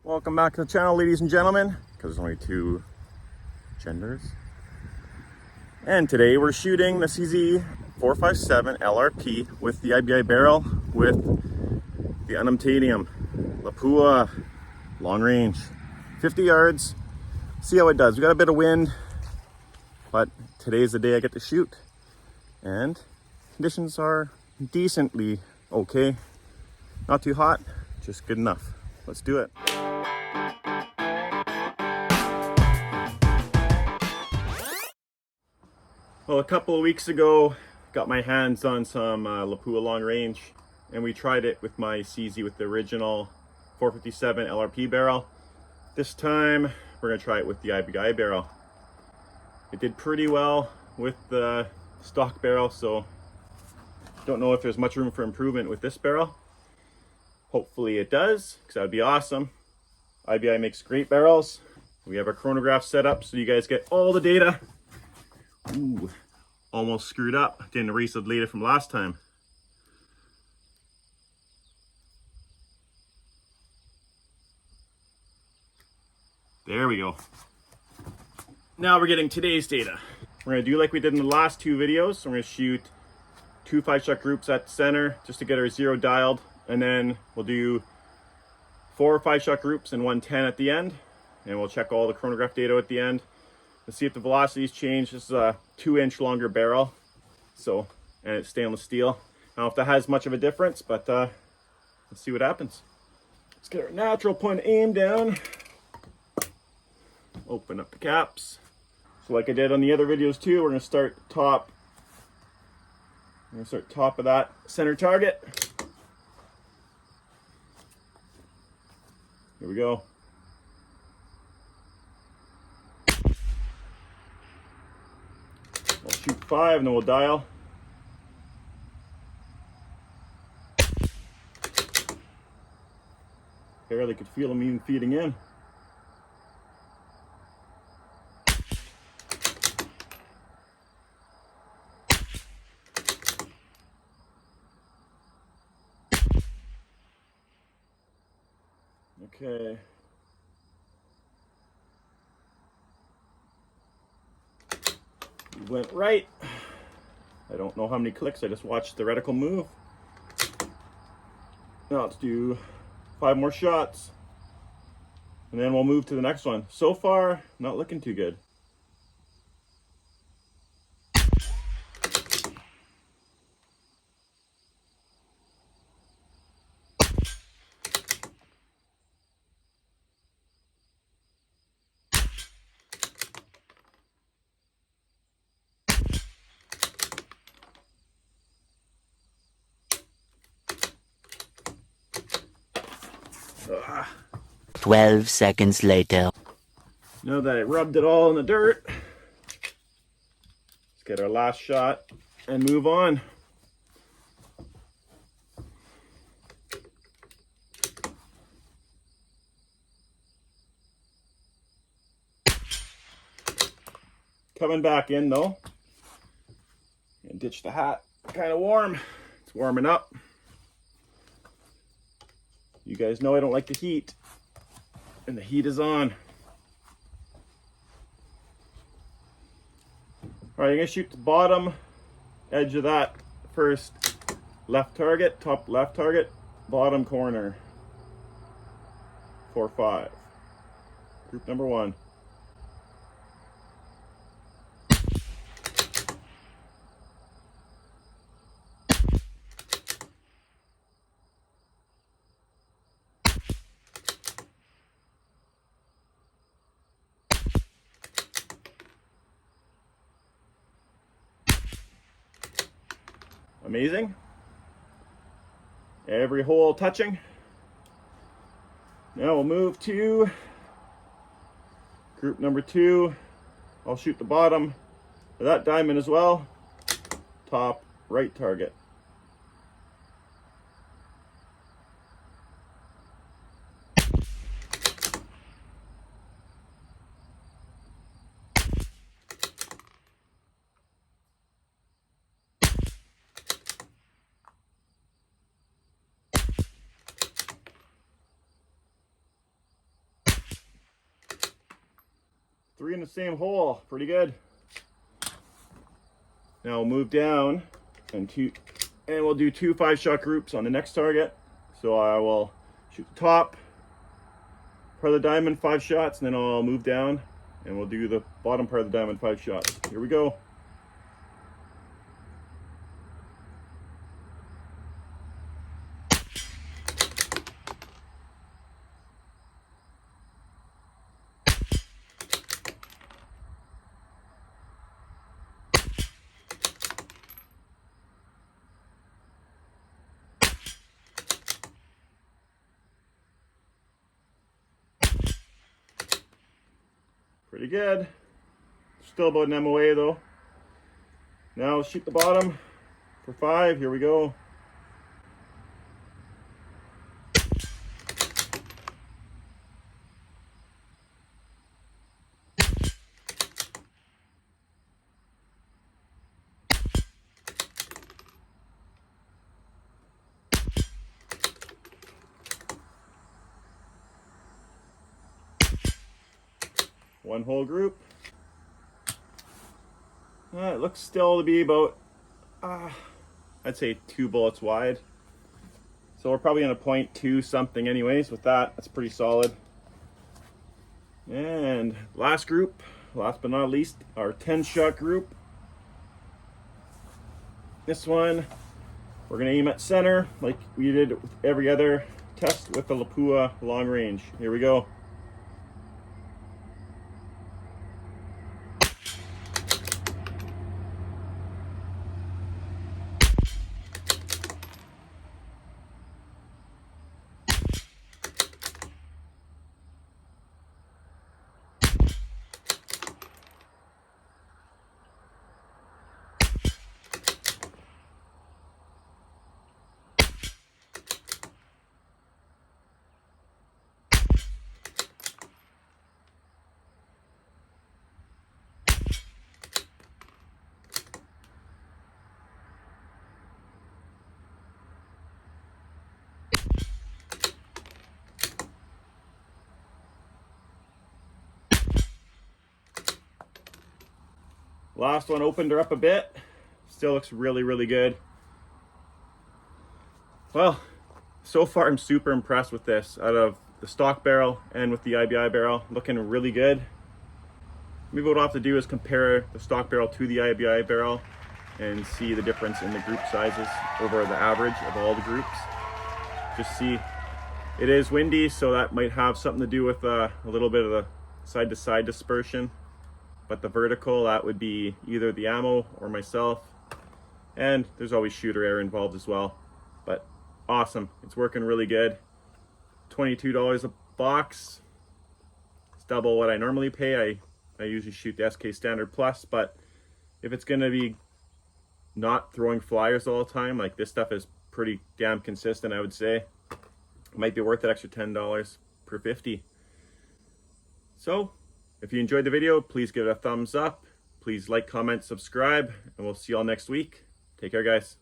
Welcome back to the channel, ladies and gentlemen, because there's only two genders. And today we're shooting the CZ457 LRP with the IBI barrel with the unobtainium Lapua long range, 50 yards. See how it does. We got a bit of wind, but today's the day I get to shoot, and conditions are decently okay. Not too hot, just good enough. Let's do it. Well, a couple of weeks ago, got my hands on some Lapua long range, and we tried it with my CZ with the original 457 LRP barrel. This time, we're gonna try it with the IBI barrel. It did pretty well with the stock barrel, so don't know if there's much room for improvement with this barrel. Hopefully it does, because that would be awesome. IBI makes great barrels. We have our chronograph set up so you guys get all the data. Ooh, almost screwed up. Didn't erase the data from last time. There we go. Now we're getting today's data. We're gonna do like we did in the last two videos. So we're gonna shoot two 5-shot groups at the center just to get our zero dialed. And then we'll do 4 5-shot groups and 1 10 at the end. And we'll check all the chronograph data at the end. Let's see if the velocities change. This is a 2-inch longer barrel, so, and it's stainless steel. I don't know if that has much of a difference, but let's see what happens. Let's get our natural point aim down. Open up the caps. So like I did on the other videos too, we're gonna start top. I'm gonna start top of that center target. Here we go. I'll shoot 5 and then we'll dial. Barely could feel them even feeding in. Okay. We went right. I don't know how many clicks, I just watched the reticle move. Now let's do 5 more shots. And then we'll move to the next one. So far, not looking too good. Ugh. 12 seconds later. Now that I rubbed it all in the dirt, let's get our last shot and move on. Coming back in though. And ditch the hat. Kind of warm. It's warming up. You guys know I don't like the heat, and the heat is on. All right, I'm gonna shoot the bottom edge of that first left target, top left target, bottom corner. 4-5. Group number 1. Amazing. Every hole touching. Now we'll move to group number 2. I'll shoot the bottom of that diamond as well. Top right target. 3 in the same hole, pretty good. Now we'll move down and we'll do 2 5-shot groups on the next target. So I will shoot the top part of the diamond 5 shots, and then I'll move down and we'll do the bottom part of the diamond 5 shots. Here we go. Pretty good. Still about an MOA though. Now shoot the bottom for 5. Here we go. One whole group. It looks still to be about, I'd say 2 bullets wide. So we're probably going to .2 something anyways with that. That's pretty solid. And last group, last but not least, our 10-shot group. This one, we're going to aim at center like we did with every other test with the Lapua long range. Here we go. Last one opened her up a bit. Still looks really, really good. Well, so far I'm super impressed with this. Out of the stock barrel and with the IBI barrel, looking really good. Maybe what I'll have to do is compare the stock barrel to the IBI barrel and see the difference in the group sizes over the average of all the groups. Just see, it is windy, so that might have something to do with a little bit of the side-to-side dispersion. But the vertical, that would be either the ammo or myself. And there's always shooter error involved as well. But awesome, it's working really good. $22 a box. It's double what I normally pay. I usually shoot the SK Standard Plus, but if it's gonna be not throwing flyers all the time, like this stuff is pretty damn consistent, I would say. It might be worth that extra $10 per 50. So, if you enjoyed the video, please give it a thumbs up. Please like, comment, subscribe, and we'll see you all next week. Take care, guys.